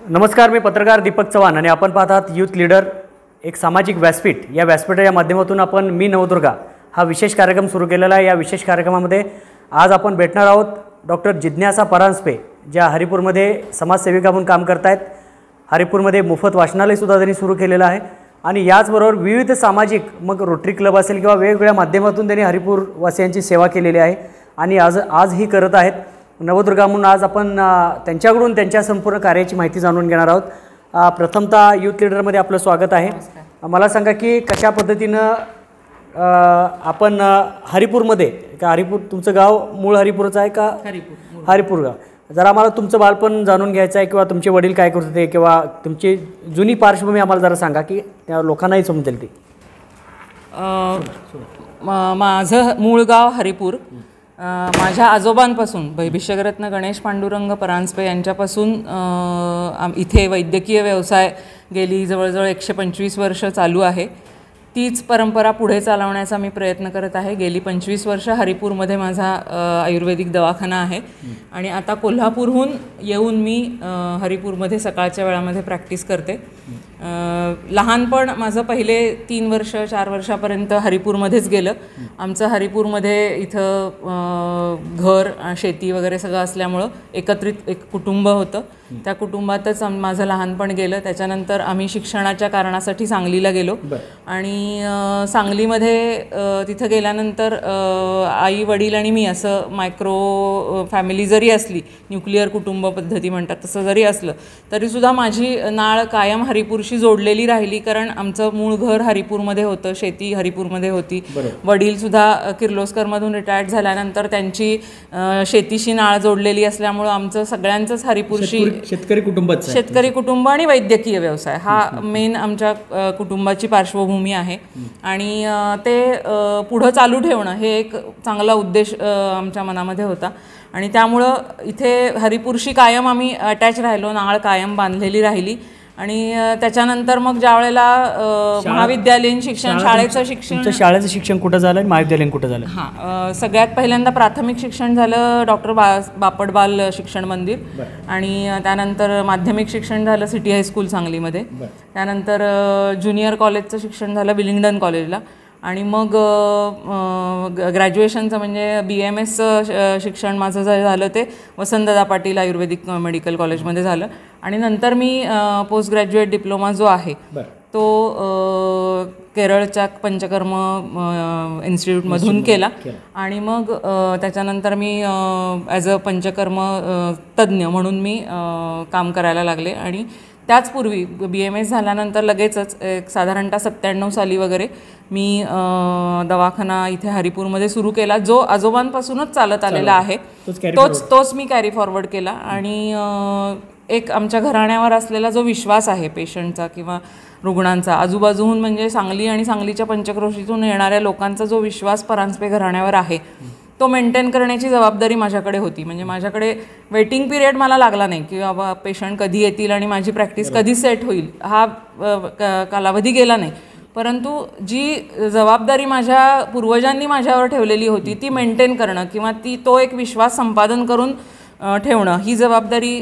नमस्कार, मी पत्रकार दीपक चव्हाण आणि आपण पाहत आहात यूथ लीडर, एक सामाजिक व्यासपीठ. या व्यासपीठाच्या माध्यमातून आपण मी नवदुर्गा हा विशेष कार्यक्रम सुरू केलेला आहे. या विशेष कार्यक्रमामध्ये आज आपण भेटणार आहोत डॉक्टर जिज्ञासा परांजपे, ज्या हरिपूरमध्ये समाजसेविका म्हणून काम करत आहेत. हरिपूरमध्ये मोफत वाचनालयसुद्धा त्यांनी सुरू केलेलं आहे आणि याचबरोबर विविध सामाजिक, मग रोटरी क्लब असेल किंवा वेगवेगळ्या माध्यमातून त्यांनी हरिपूरवासियांची सेवा केलेली आहे आणि आजही करत आहेत. नवदुर्गा म्हणून आज आपण त्यांच्याकडून त्यांच्या संपूर्ण कार्याची माहिती जाणून घेणार आहोत. प्रथमतः यूथ लीडरमध्ये आपलं स्वागत आहे. मला सांगा की कशा पद्धतीनं आपण हरिपूरमध्ये, का हरिपूर तुमचं गाव मूळ हरिपूरचं आहे का? हरिपूर गाव. जरा आम्हाला तुमचं बालपण जाणून घ्यायचं आहे, किंवा तुमचे वडील काय करत होते, किंवा तुमची जुनी पार्श्वभूमी आम्हाला जरा सांगा की त्या लोकांनाही समजेल ती. माझं मूळ गाव हरिपूर. माझ्या आजोबांपासून भिष्यकरत्न गणेश पांडुरंग परांजपे यांच्यापासून इथे वैद्यकीय व्यवसाय गेली जवळजवळ 125 वर्ष चालू आहे. तीच परंपरा पुढे चालवण्याचा मी प्रयत्न करत आहे. गेली 25 वर्ष हरिपूरमध्ये माझा आयुर्वेदिक दवाखाना आहे आणि आता कोल्हापूरहून येऊन मी हरिपूरमध्ये सकाळच्या वेळामध्ये प्रॅक्टिस करते. लहानपण माझं पहिले 3 वर्ष 4 वर्षापर्यंत हरिपूरमध्येच गेलं. आमचं हरिपूरमध्ये इथं घर, शेती वगैरे सगळं असल्यामुळं एकत्रित एक कुटुंब होतं. त्या कुटुंबातच माझं लहानपण गेलं. त्याच्यानंतर आम्ही शिक्षणाच्या कारणासाठी सांगलीला गेलो आणि सांगलीमध्ये तिथं गेल्यानंतर आई वडील आणि मी असं मायक्रो फॅमिली जरी असली, न्यूक्लिअर कुटुंब पद्धती म्हणतात तसं जरी असलं तरीसुद्धा माझी नाळ कायम हरिपूरशी जोडलेली राहिली. कारण आमचं मूळ घर हरिपूरमध्ये होतं, शेती हरिपूरमध्ये होती. वडीलसुद्धा किर्लोस्करमधून रिटायर्ड झाल्यानंतर त्यांची शेतीशी नाळ जोडलेली असल्यामुळं आमचं सगळ्यांचंच हरिपूरशी शेतकरी कुटुंब आणि वैद्यकीय व्यवसाय हा मेन आमच्या कुटुंबाची पार्श्वभूमी आहे. आणि ते पुढं चालू ठेवणं हे एक चांगला उद्देश आमच्या मनामध्ये होता आणि त्यामुळं इथे हरिपूरशी कायम आम्ही अटॅच राहिलो, नाळ कायम बांधलेली राहिली. आणि त्याच्यानंतर मग ज्या वेळेला महाविद्यालयीन शिक्षण, शाळेचं शिक्षण कुठं झालं आणि महाविद्यालयीन कुठं झालं? हां, सगळ्यात पहिल्यांदा प्राथमिक शिक्षण झालं डॉक्टर बापट बाल शिक्षण मंदिर आणि त्यानंतर माध्यमिक शिक्षण झालं सिटी हायस्कूल सांगलीमध्ये. त्यानंतर ज्युनियर कॉलेजचं शिक्षण झालं विलिंग्डन कॉलेजला आणि मग ग्रॅज्युएशनचं म्हणजे BMS शिक्षण माझं झालं ते वसंतदादा पाटील आयुर्वेदिक मेडिकल कॉलेजमध्ये झालं. आणि नंतर मी पोस्ट ग्रॅज्युएट डिप्लोमा जो आहे तो केरळच्या पंचकर्म इन्स्टिट्यूटमधून केला आणि मग त्याच्यानंतर मी ॲज अ पंचकर्म तज्ज्ञ म्हणून मी काम करायला लागले. आणि त्याचपूर्वी BMS झाल्यानंतर लगेचच एक साधारणतः 97 साली वगैरे मी दवाखाना इथे हरिपूरमध्ये सुरू केला, जो आजोबांपासूनच चालत आलेला आहे. तोच मी कॅरी फॉरवर्ड केला. आणि एक आमच्या घराण्यावर असलेला जो विश्वास आहे पेशंटचा किंवा रुग्णांचा, आजूबाजूहून म्हणजे सांगली आणि सांगलीच्या पंचक्रोशीतून येणाऱ्या लोकांचा जो विश्वास परांजपे घराण्यावर आहे तो मेंटेन करण्याची जबाबदारी माझ्याकडे होती. म्हणजे माझ्याकडे वेटिंग पिरियड मला लागला नाही की बाबा पेशंट कधी येतील आणि माझी प्रॅक्टिस कधी सेट होईल, हा कालावधी गेला नाही. परंतु जी जबाबदारी माझ्या पूर्वजांनी माझ्यावर ठेवलेली होती ती मेंटेन करणं किंवा तो एक विश्वास संपादन करून ठेवणं, ही जबाबदारी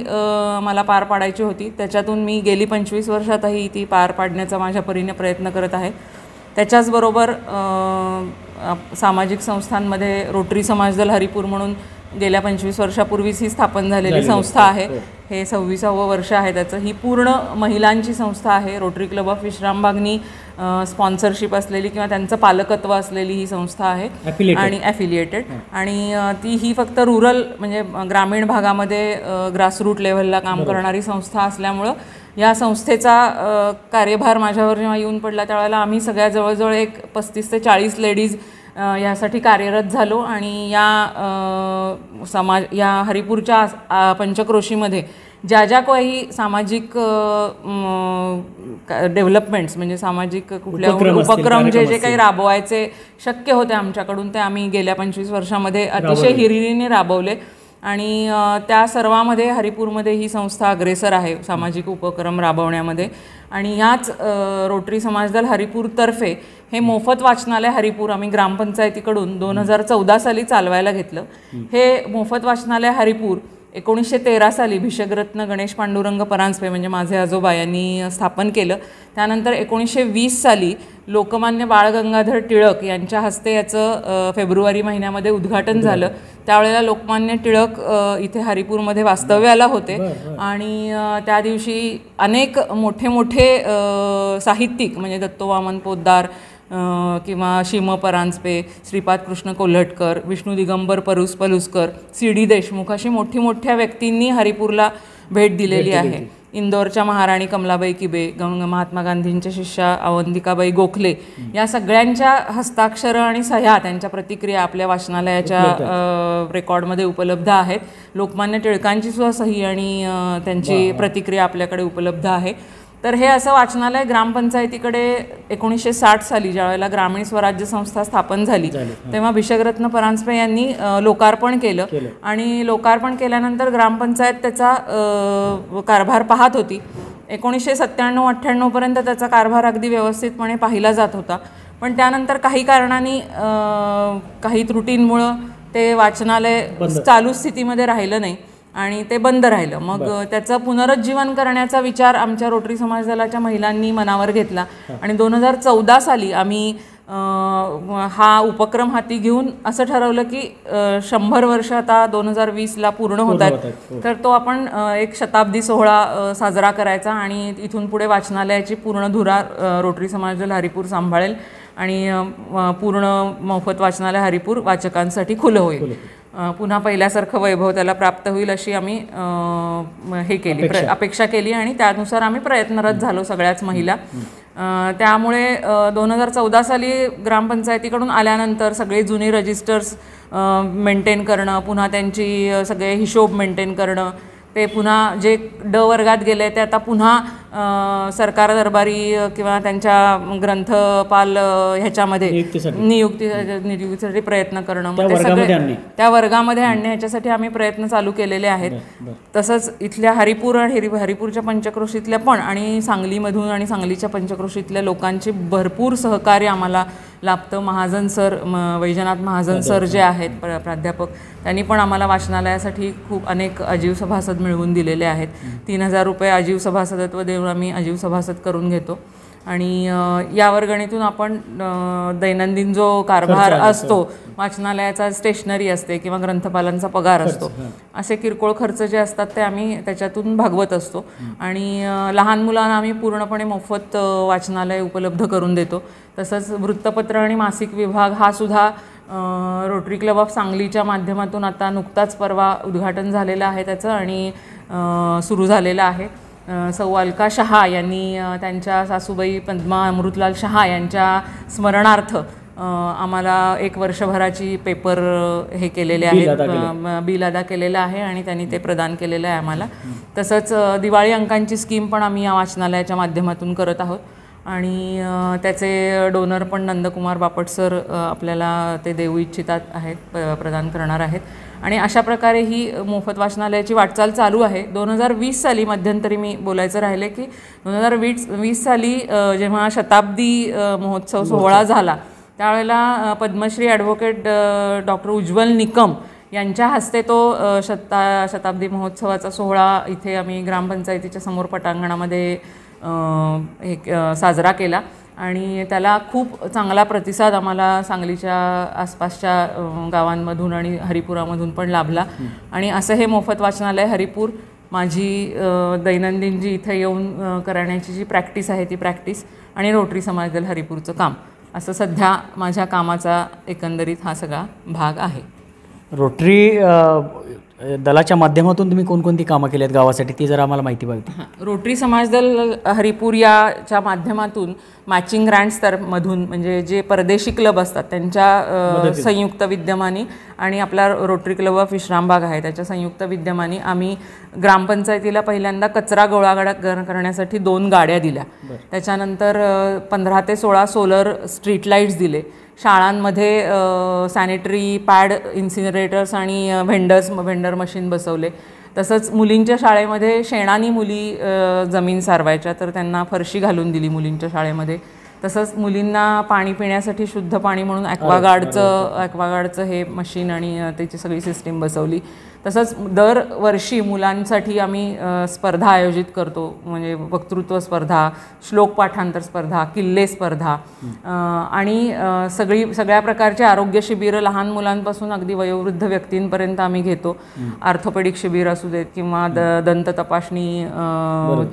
मला पार पाडायची होती. त्याच्यातून मी गेली 25 वर्षातही ती पार पाडण्याचा माझ्या परीने प्रयत्न करत आहे. त्याच्याचबरोबर सामाजिक संस्थांमध्ये रोटरी समाजदल हरिपूर म्हणून गेल्या 25 वर्षापूर्वीच ही स्थापन झालेली संस्था आहे. हे 26वे वर्ष आहे त्याचं. ही पूर्ण महिलांची संस्था आहे. रोटरी क्लब ऑफ विश्रामबागनी स्पॉन्सरशिप असलेली किंवा त्यांचं पालकत्व असलेली ही संस्था आहे आणि ॲफिलिएटेड. आणि ही फक्त रुरल म्हणजे ग्रामीण भागामध्ये ग्रासरूट लेव्हलला काम करणारी संस्था असल्यामुळं या संस्थेचा कार्यभार माझ्यावर जेव्हा येऊन पडला त्यावेळेला आम्ही सगळ्या जवळजवळ एक 35 ते 40 लेडीज यासाठी कार्यरत झालो. आणि या हरिपूरच्या पंचक्रोशीमध्ये ज्या काही सामाजिक डेव्हलपमेंट्स म्हणजे सामाजिक कुठल्या उपक्रम जे काही राबवायचे शक्य होते आमच्याकडून ते आम्ही गेल्या 25 वर्षामध्ये अतिशय हिरिरीने राबवले. आणि त्या सर्वामध्ये हरिपूरमध्ये ही संस्था अग्रेसर आहे सामाजिक उपक्रम राबवण्यामध्ये. आणि याच रोटरी समाजदल हरिपूरतर्फे हे मोफत वाचनालय हरिपूर आम्ही ग्रामपंचायतीकडून 2014 साली चालवायला घेतलं. हे मोफत वाचनालय हरिपूर 1913 साली भिषग्रत्न गणेश पांडुरंग परांजपे म्हणजे माझे आजोबा यांनी स्थापन केलं. त्यानंतर 1920 साली लोकमान्य बाळ गंगाधर टिळक यांच्या हस्ते याचं फेब्रुवारी महिन्यामध्ये उद्घाटन झालं. त्यावेळेला लोकमान्य टिळक इथे हरिपूरमध्ये वास्तव्याला होते आणि त्या दिवशी अनेक मोठे मोठे साहित्यिक म्हणजे दत्तोवामन पोद्दार किंवा शिम परांजपे, श्रीपाद कृष्ण कोल्हटकर, विष्णू दिगंबर पलुसकर, CD देशमुख अशी मोठ्या व्यक्तींनी हरिपूरला भेट दिलेली आहे. इंदोरच्या महाराणी कमलाबाई किबे, महात्मा गांधींच्या शिष्या अवंतिकाबाई गोखले या सगळ्यांच्या हस्ताक्षर आणि सह्या त्यांच्या प्रतिक्रिया आपल्या वाचनालयाच्या रेकॉर्डमध्ये उपलब्ध आहेत. लोकमान्य टिळकांची सुद्धा सही आणि त्यांची प्रतिक्रिया आपल्याकडे उपलब्ध आहे. तर हे असं वाचनालय ग्रामपंचायतीकडे 1960 साली ज्यावेळेला ग्रामीण स्वराज्य संस्था स्थापन झाली तेव्हा भिषग्रत्न परांजपे यांनी लोकार्पण केलं आणि लोकार्पण केल्यानंतर ग्रामपंचायत त्याचा कारभार पाहत होती. 1997-98 पर्यंत त्याचा कारभार अगदी व्यवस्थितपणे पाहिला जात होता. पण त्यानंतर काही कारणांनी काही त्रुटींमुळं ते वाचनालय चालू स्थितीमध्ये राहिलं नाही आणि ते बंद राहिलं. मग त्याचं पुनरुज्जीवन करण्याचा विचार आमच्या रोटरी समाज दलाच्या महिलांनी मनावर घेतला आणि 2014 साली आम्ही हा उपक्रम हाती घेऊन असं ठरवलं की 100 वर्ष आता 2020ला पूर्ण होत आहेत तर तो आपण एक शताब्दी सोहळा साजरा करायचा आणि इथून पुढे वाचनालयाची पूर्ण धुरा रोटरी समाज दल हरिपूर सांभाळेल आणि पूर्ण मोफत वाचनालय हरिपूर वाचकांसाठी खुलं होईल. पुन्हा पहिल्यासारखं वैभव त्याला प्राप्त होईल अशी आम्ही हे केली अपेक्षा केली आणि त्यानुसार आम्ही प्रयत्नरत झालो सगळ्याच महिला. त्यामुळे 2014 साली ग्रामपंचायतीकडून आल्यानंतर सगळे जुने रजिस्टर्स मेंटेन करणं, पुन्हा त्यांची सगळे हिशोब मेंटेन करणं, ते पुन्हा जे ड वर्गात गेले ते आता पुन्हा सरकार दरबारी किंवा त्यांच्या ग्रंथपाल ह्याच्यामध्ये नियुक्तीसाठी प्रयत्न करणं, मग ते सगळे त्या वर्गामध्ये आणणे ह्याच्यासाठी आम्ही प्रयत्न चालू केलेले आहेत. तसंच इथल्या हरिपूर आणि हरिपूरच्या पंचक्रोशीतल्या पण आणि सांगलीमधून आणि सांगलीच्या पंचक्रोशीतल्या लोकांचे भरपूर सहकार्य आम्हाला लाभतं. महाजन सर, वैजनाथ महाजन सर जे आहेत प्राध्यापक, त्यांनी पण आम्हाला वाचनालयासाठी खूप अनेक अजीव सभासद मिळवून दिलेले आहेत. 3000 रुपये अजीव सभासदत्व देऊन आम्ही अजीव सभासद करून घेतो आणि या वर्गणीतून आपण दैनंदिन जो कारभार असतो, वाचनालयाचा स्टेशनरी असते किंवा ग्रंथपालांचा पगार असतो, असे किरकोळ खर्च जे असतात ते आम्ही त्याच्यातून भागवत असतो. आणि लहान मुलांना आम्ही पूर्णपणे मोफत वाचनालय उपलब्ध करून देतो. तसंच वृत्तपत्र आणि मासिक विभाग हा सुद्धा रोटरी क्लब ऑफ सांगलीच्या माध्यमातून आता नुकताच परवा उद्घाटन झालेलं आहे त्याचं आणि सुरू झालेलं आहे. सौ अलका शहा यांनी त्यांच्या सासूबाई पद्मा अमृतलाल शहा यांच्या स्मरणार्थ आम्हाला 1 वर्षभराची पेपर हे केलेले आहेत, बिल अदा केलेलं आहे आणि त्यांनी ते प्रदान केलेलं आहे आम्हाला. तसंच दिवाळी अंकांची स्कीम पण आम्ही या वाचनालयाच्या माध्यमातून करत आहोत आणि त्याचे डोनर पण नंदकुमार बापट सर आपल्याला ते देऊ इच्छितात आहेत, प्रदान करणार आहेत. आणि अशा प्रकारे ही मोफत वाचनालयाची वाटचाल चालू आहे. 2020 साली मध्यंतरी मी बोलायचं राहिले की 2020 साली जेव्हा शताब्दी महोत्सव सोहळा झाला त्यावेळेला पद्मश्री ॲडव्होकेट डॉक्टर उज्ज्वल निकम यांच्या हस्ते तो शताब्दी महोत्सवाचा सोहळा इथे आम्ही ग्रामपंचायतीच्या समोर पटांगणामध्ये साजरा केला आणि त्याला खूप चांगला प्रतिसाद आम्हाला सांगलीच्या आसपासच्या गावांमधून आणि हरिपुरामधून पण लाभला. आणि असं हे मोफत वाचनालय हरिपूर माझी दैनंदिन जी इथे येऊन करण्याची जी प्रॅक्टिस आहे ती प्रॅक्टिस आणि रोटरी समाज दल हरिपूरचं काम, असं सध्या माझ्या कामाचा एकंदरीत हा सगळा भाग आहे. रोटरी दलाच्या माध्यमातून तुम्ही कोणकोणती कामं केली आहेत गावासाठी ती जरा आम्हाला माहिती पाहिजे. रोटरी समाज दल हरिपूर याच्या माध्यमातून मॅचिंग ग्रँट्स मधून म्हणजे जे परदेशी क्लब असतात त्यांच्या संयुक्त विद्यमानी आणि आपला रोटरी क्लब ऑफ विश्रामबाग आहे त्याच्या संयुक्त विद्यमानी आम्ही ग्रामपंचायतीला पहिल्यांदा कचरा गोळा करण्यासाठी 2 गाड्या दिल्या. त्याच्यानंतर 15 ते 16 सोलर स्ट्रीट लाईट्स दिले. शाळांमध्ये सॅनिटरी पॅड, इन्सिनरेटर्स आणि व्हेंडर मशीन बसवले. तसंच मुलींच्या शाळेमध्ये शेणानी मुली जमीन सारवायच्या तर त्यांना फरशी घालून दिली मुलींच्या शाळेमध्ये. तसंच मुलींना पाणी पिण्यासाठी शुद्ध पाणी म्हणून ॲक्वागार्डचं हे मशीन आणि त्याची सगळी सिस्टीम बसवली. तसंच दरवर्षी मुलांसाठी आम्ही स्पर्धा आयोजित करतो, म्हणजे वक्तृत्व स्पर्धा, श्लोक पाठांतर स्पर्धा, किल्ले स्पर्धा आणि सगळ्या प्रकारचे आरोग्य शिबिरं लहान मुलांपासून अगदी वयोवृद्ध व्यक्तींपर्यंत आम्ही घेतो. आर्थोपेडिक शिबिर असू देत किंवा दंत तपासणी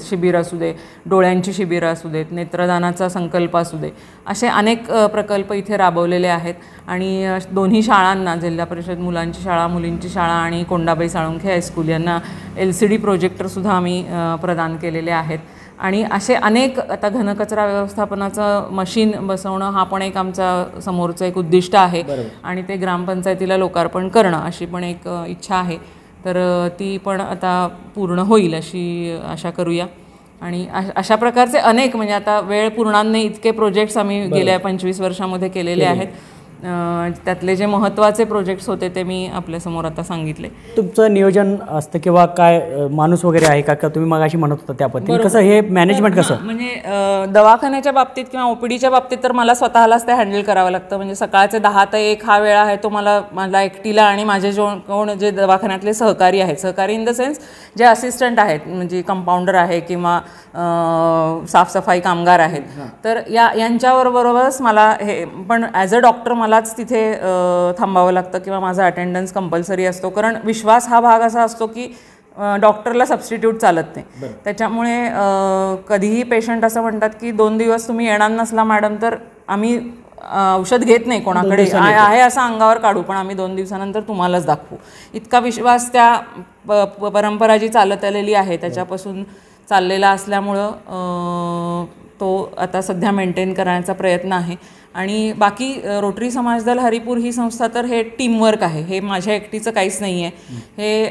शिबिर असू दे, डोळ्यांची शिबिरं असू देत, नेत्रदानाचा संकल्प असू दे, असे अनेक प्रकल्प इथे राबवलेले आहेत. आणि दोन्ही शाळांना, जिल्हा परिषद मुलांची शाळा, मुलींची शाळा आणि कोंडाबाई साळुंखे हायस्कूल यांना LCD प्रोजेक्टरसुद्धा आम्ही प्रदान केलेले आहेत. आणि असे अनेक, आता घनकचरा व्यवस्थापनाचं मशीन बसवणं हा पण एक आमचा समोरचं एक उद्दिष्ट आहे आणि ते ग्रामपंचायतीला लोकार्पण करणं अशी पण एक इच्छा आहे. तर ती पण आता पूर्ण होईल अशी आशा करूया. आणि अशा प्रकारचे अनेक, म्हणजे आता वेळ पुरणार नाही इतके प्रोजेक्ट्स आम्ही गेल्या 25 वर्षामध्ये केलेले आहेत. त्यातले जे महत्त्वाचे प्रोजेक्ट्स होते ते मी आपल्यासमोर आता सांगितले. तुमचं नियोजन असतं किंवा काय माणूस वगैरे आहे का तुम्ही मगाशी म्हणत होता त्या पद्धतीने, कसं हे मॅनेजमेंट कसं? म्हणजे दवाखान्याच्या बाबतीत किंवा OPDच्या बाबतीत तर मला स्वतःलाच ते हँडल करावं लागतं. म्हणजे सकाळचे 10 ते 1 हा वेळ आहे तो मला एकटीला आणि माझे कोण जे दवाखान्यातले सहकारी आहेत, सहकारी इन द सेन्स जे असिस्टंट आहेत, म्हणजे कंपाऊंडर आहे किंवा साफसफाई कामगार आहेत, तर यांच्याबरोबरच मला हे पण ॲज अ डॉक्टर मलाच तिथे थांबावं लागतं किंवा माझा अटेंडन्स कंपल्सरी असतो. कारण विश्वास हा भाग असा असतो की डॉक्टरला सबस्टिट्यूट चालत नाही. त्याच्यामुळे कधीही पेशंट असं म्हणतात की 2 दिवस तुम्ही येणार नसला मॅडम तर आम्ही औषध घेत नाही कोणाकडे, आहे असं अंगावर काढू, पण आम्ही 2 दिवसानंतर तुम्हालाच दाखवू. इतका विश्वास त्या परंपरा जी चालत आलेली आहे त्याच्यापासून चाललेला असल्यामुळं तो आता सध्या मेंटेन करण्याचा प्रयत्न आहे. आणि बाकी रोटरी समाजदल हरिपूर ही संस्था तर हे टीमवर्क आहे, हे माझ्या एकटीचं काहीच नाही आहे. हे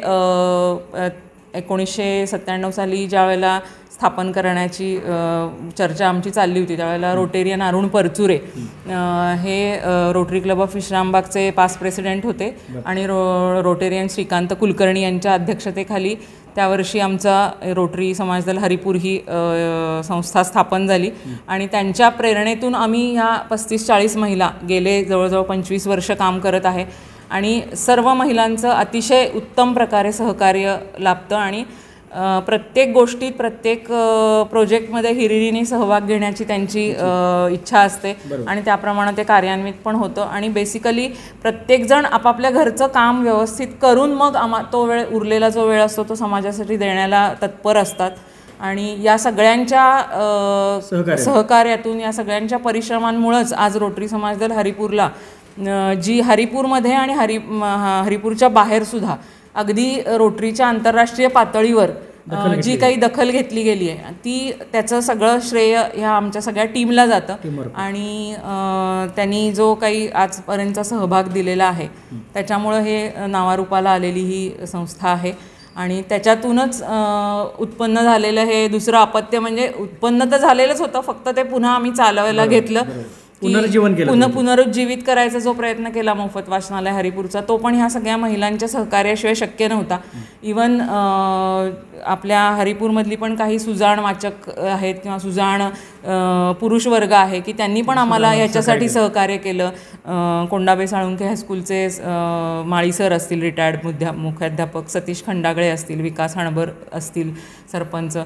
1997 साली ज्या वेळेला स्थापन करण्याची चर्चा आमची चालली होती त्यावेळेला रोटेरियन अरुण परचुरे हे रोटरी क्लब ऑफ विश्रामबागचे पास्ट प्रेसिडेंट होते आणि रोटेरियन श्रीकांत कुलकर्णी यांच्या अध्यक्षतेखाली त्यावर्षी आमचा रोटरी समाजदल हरिपूर ही संस्था स्थापन झाली. आणि त्यांच्या प्रेरणेतून आम्ही ह्या 35-40 महिला गेले जवळजवळ 25 वर्ष काम करत आहे आणि सर्व महिलांचं अतिशय उत्तम प्रकारे सहकार्य लाभतं आणि प्रत्येक गोष्टीत, प्रत्येक प्रोजेक्टमध्ये हिरिरीने सहभाग घेण्याची त्यांची इच्छा असते आणि त्याप्रमाणे ते कार्यान्वित पण होतं. आणि बेसिकली प्रत्येकजण आपापल्या घरचं काम व्यवस्थित करून मग तो वेळ, उरलेला जो वेळ असतो तो समाजासाठी देण्याला तत्पर असतात. आणि या सगळ्यांच्या सहकार्यातून, या सगळ्यांच्या परिश्रमांमुळंच आज रोटरी समाजदल हरिपूरला जी हरिपूरमध्ये आणि हरिपूरच्या बाहेरसुद्धा अगदी रोटरीच्या आंतरराष्ट्रीय पातळीवर जी काही दखल घेतली गेली आहे त्याचं सगळं श्रेय ह्या आमच्या सगळ्या टीमला जातं. आणि त्यांनी जो काही आजपर्यंतचा सहभाग दिलेला आहे त्याच्यामुळं हे नावारूपाला आलेली ही संस्था आहे. आणि त्याच्यातूनच उत्पन्न झालेलं हे दुसरं अपत्य, म्हणजे उत्पन्न तर झालेलंच होतं, फक्त ते पुन्हा आम्ही चालवायला घेतलं, पुनरुज्जीवित करायचा जो प्रयत्न केला मोफत वाचनालय हरिपूरचा, तो पण ह्या सगळ्या महिलांच्या सहकार्याशिवाय शक्य नव्हता. इवन आपल्या हरिपूरमधली पण काही सुजाण वाचक आहेत किंवा सुजाण पुरुष वर्ग आहे की त्यांनी पण आम्हाला ह्याच्यासाठी सहकार्य केलं. कोंडाबाई साळुंखे हायस्कूलचे माळी सर असतील, रिटायर्ड मुख्याध्यापक सतीश खंडागळे असतील, विकास हणबर असतील सरपंच,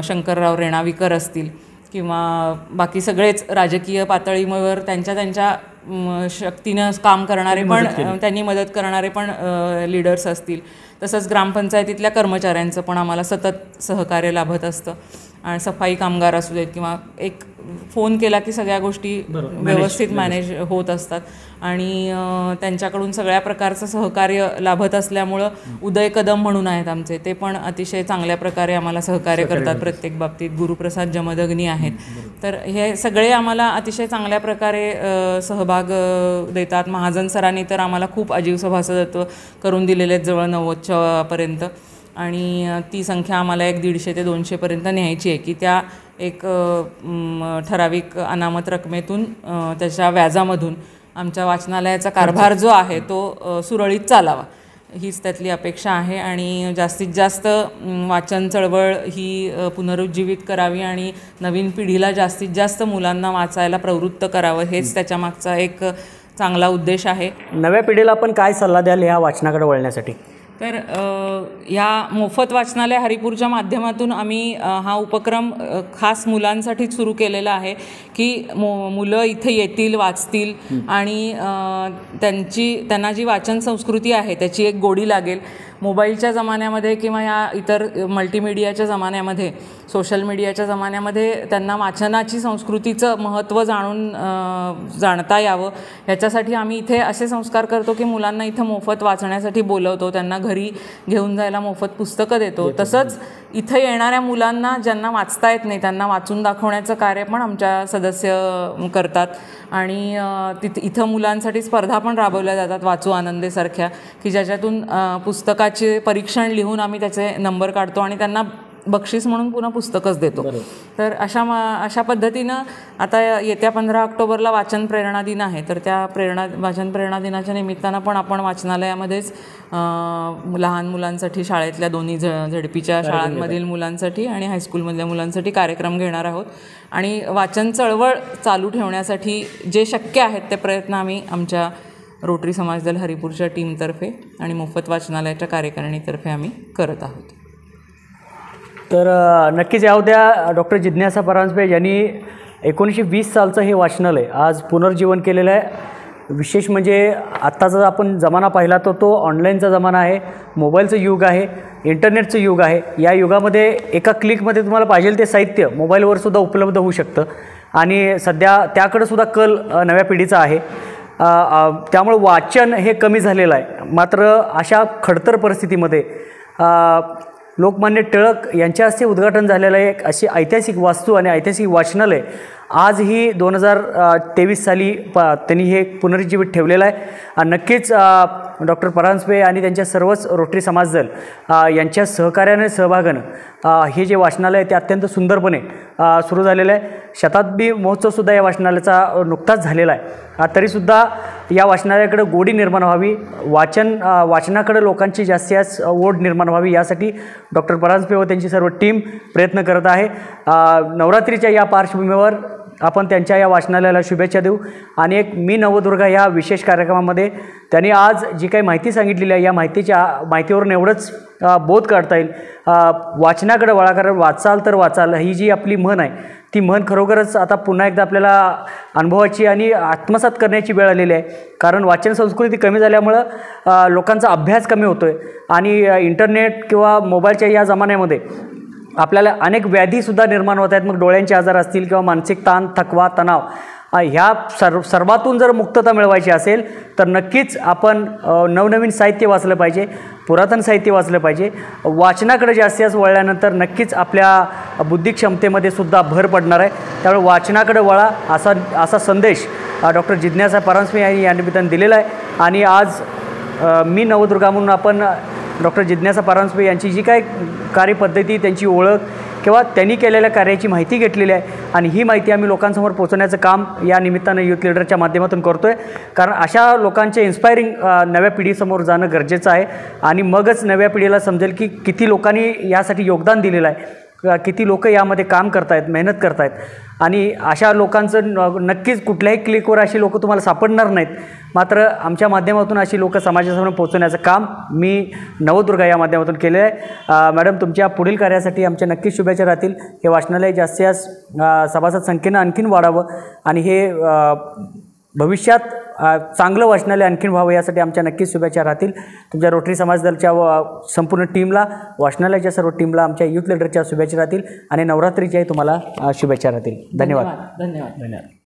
शंकरराव रेणाविकर असतील किंवा बाकी सगळेच राजकीय पातळीवर त्यांच्या शक्तीनं काम करणारे पण, त्यांनी मदत करणारे पण लीडर्स असतील. तसंच ग्रामपंचायतीतल्या कर्मचाऱ्यांचं पण आम्हाला सतत सहकार्य लाभत असतं. आणि सफाई कामगार असू देत किंवा एक फोन केला की सगळ्या गोष्टी व्यवस्थित मॅनेज होत असतात. आणि त्यांच्याकडून सगळ्या प्रकारचं सहकार्य लाभत असल्यामुळं उदय कदम म्हणून आहेत आमचे, ते पण अतिशय चांगल्या प्रकारे आम्हाला सहकार्य करतात प्रत्येक बाबतीत. गुरुप्रसाद जमदग्नी आहेत. तर हे सगळे आम्हाला अतिशय चांगल्या प्रकारे सहभाग देतात. महाजन सरांनी तर आम्हाला खूप अजीव सभासदत्व करून दिलेले आहेत, जवळ 90च्या पर्यंत. आणि ती संख्या आम्हाला 150 ते 200 पर्यंत न्यायची आहे की त्या एक ठराविक अनामत रकमेतून, त्याच्या व्याजामधून आमच्या वाचनालयाचा कारभार जो आहे तो सुरळीत चालावा, हीच त्यातली अपेक्षा आहे. आणि जास्तीत जास्त वाचन चळवळ ही पुनरुज्जीवित करावी आणि नवीन पिढीला जास्तीत जास्त मुलांना वाचायला प्रवृत्त करावं, हेच त्याच्यामागचा एक चांगला उद्देश आहे. नव्या पिढीला आपण काय सल्ला द्याल या वाचनाकडे वळण्यासाठी? तर ह्या मोफत वाचनालय हरिपूरच्या माध्यमातून आम्ही हा उपक्रम खास मुलांसाठीच सुरू केलेला आहे की मुलं इथे येतील, वाचतील आणि त्यांना जी वाचन संस्कृती आहे त्याची एक गोडी लागेल. मोबाईलच्या जमान्यामध्ये किंवा या इतर मल्टीमीडियाच्या जमान्यामध्ये, सोशल मीडियाच्या जमान्यामध्ये त्यांना वाचनाची संस्कृतीचं महत्त्व जाणता यावं ह्याच्यासाठी आम्ही इथे असे संस्कार करतो की मुलांना इथं मोफत वाचण्यासाठी बोलवतो, त्यांना घरी घेऊन जायला मोफत पुस्तकं देतो. तसंच इथं येणाऱ्या मुलांना ज्यांना वाचता येत नाही त्यांना वाचून दाखवण्याचं कार्य पण आमच्या सदस्य करतात आणि इथं मुलांसाठी स्पर्धा पण राबवल्या जातात वाचू आनंदेसारख्या, की ज्याच्यातून पुस्तकाचे परीक्षण लिहून आम्ही त्याचे नंबर काढतो आणि त्यांना बक्षीस म्हणून पुन्हा पुस्तकच देतो. तर अशा पद्धतीनं आता येत्या 15 ऑक्टोबरला वाचन प्रेरणा दिन आहे, तर त्या वाचन प्रेरणा दिनाच्या निमित्तानं पण आपण वाचनालयामध्येच लहान मुलांसाठी, शाळेतल्या दोन्ही झडपीच्या शाळांमधील मुलांसाठी आणि हायस्कूलमधल्या मुलांसाठी कार्यक्रम घेणार आहोत. आणि वाचन चळवळ चालू ठेवण्यासाठी जे शक्य आहेत ते प्रयत्न आम्ही आमच्या रोटरी समाजदल हरिपूरच्या टीमतर्फे आणि मोफत वाचनालयाच्या कार्यकारिणीतर्फे आम्ही करत आहोत. तर नक्कीच या उद्या डॉक्टर जिज्ञासा परांजपे यांनी 1920 सालचं हे वाचनालय आज पुनर्जीवन केलेलं आहे. विशेष म्हणजे आत्ताचा आपण जमाना पाहिला तर तो ऑनलाईनचा जमाना आहे, मोबाईलचं युग आहे, इंटरनेटचं युग आहे. या युगामध्ये एका क्लिकमध्ये तुम्हाला पाहिजे ते साहित्य मोबाईलवर सुद्धा उपलब्ध होऊ शकतं आणि सध्या त्याकडे सुद्धा कल नव्या पिढीचा आहे. त्यामुळे वाचन हे कमी झालेलं आहे. मात्र अशा खडतर परिस्थितीमध्ये लोकमान्य टिळक यांच्या हस्ते उद्घाटन झालेलं आहे एक अशी ऐतिहासिक वास्तू आणि ऐतिहासिक वाचनालय आजही 2023 साली त्यांनी हे पुनरुज्जीवित ठेवलेलं आहे. नक्कीच डॉक्टर परांजपे आणि त्यांच्या सर्वच रोटरी समाजदल यांच्या सहकार्याने, सहभागानं हे जे वाचनालय आहे ते अत्यंत सुंदरपणे सुरू झालेलं आहे. शताब्दी महोत्सवसुद्धा या वाचनालयाचा नुकताच झालेला आहे. तरीसुद्धा या वाचनालयाकडे गोडी निर्माण व्हावी, वाचनाकडे लोकांची जास्तीत ओढ निर्माण व्हावी यासाठी डॉक्टर परांजपे व त्यांची सर्व टीम प्रयत्न करत आहे. नवरात्रीच्या या पार्श्वभूमीवर आपण त्यांच्या या वाचनालयाला शुभेच्छा देऊ. आणि एक मी नवदुर्गा या विशेष कार्यक्रमामध्ये त्यांनी आज जी काही माहिती सांगितलेली आहे या माहितीवरून एवढंच बोध काढता येईल, वाचनाकडे वळा, कारण वाचाल तर वाचाल ही जी आपली म्हण आहे ती म्हण खरोखरच आता पुन्हा एकदा आपल्याला अनुभवाची आणि आत्मसात करण्याची वेळ आलेली आहे. कारण वाचन संस्कृती कमी झाल्यामुळं लोकांचा अभ्यास कमी होतो आहे आणि इंटरनेट किंवा मोबाईलच्या या जमान्यामध्ये आपल्याला अनेक व्याधीसुद्धा निर्माण होत आहेत. मग डोळ्यांचे आजार असतील किंवा मानसिक ताण, थकवा, तणाव ह्या सर्वातून जर मुक्तता मिळवायची असेल तर नक्कीच आपण नवनवीन साहित्य वाचलं पाहिजे, पुरातन साहित्य वाचलं पाहिजे. वाचनाकडे जास्तीत वळल्यानंतर नक्कीच आपल्या बुद्धिक्षमतेमध्ये सुद्धा भर पडणार आहे. त्यामुळे वाचनाकडे वळा असा संदेश डॉक्टर जिज्ञासा परांजपे यांनी या निमित्तानं दिलेला आहे. आणि आज मी नवदुर्गा म्हणून आपण डॉक्टर जिज्ञासा परांजपे यांची जी काय कार्यपद्धती, त्यांची ओळख किंवा त्यांनी केलेल्या कार्याची माहिती घेतलेली आहे आणि ही माहिती आम्ही लोकांसमोर पोहोचवण्याचं काम या निमित्तानं यूथ लीडरच्या माध्यमातून करतो आहे. कारण अशा लोकांचे इन्स्पायरिंग नव्या पिढीसमोर जाणं गरजेचं आहे आणि मगच नव्या पिढीला समजेल की किती लोकांनी यासाठी योगदान दिलेलं आहे, किती लोक यामध्ये काम करत आहेत, मेहनत करत आहेत. आणि अशा लोकांचं नक्कीच कुठल्याही क्लिकवर अशी लोक तुम्हाला सापडणार नाहीत. मात्र आमच्या माध्यमातून अशी लोक समाजासमोर पोहोचवण्याचं काम मी नवदुर्गा या माध्यमातून केलं आहे. मॅडम, तुमच्या पुढील कार्यासाठी आमच्या नक्कीच शुभेच्छा राहतील. हे वाचनालय जास्तीत सभासद संख्येनं आणखीन वाढावं आणि हे भविष्यात चांगलं वाचनालय आणखीन व्हावं यासाठी आमच्या नक्कीच शुभेच्छा राहतील. तुमच्या रोटरी समाजदलच्या संपूर्ण टीमला, वाचनालयाच्या सर्व टीमला आमच्या यूथ लीडरच्या शुभेच्छा राहतील आणि नवरात्रीच्याही तुम्हाला शुभेच्छा राहतील. धन्यवाद. धन्यवाद.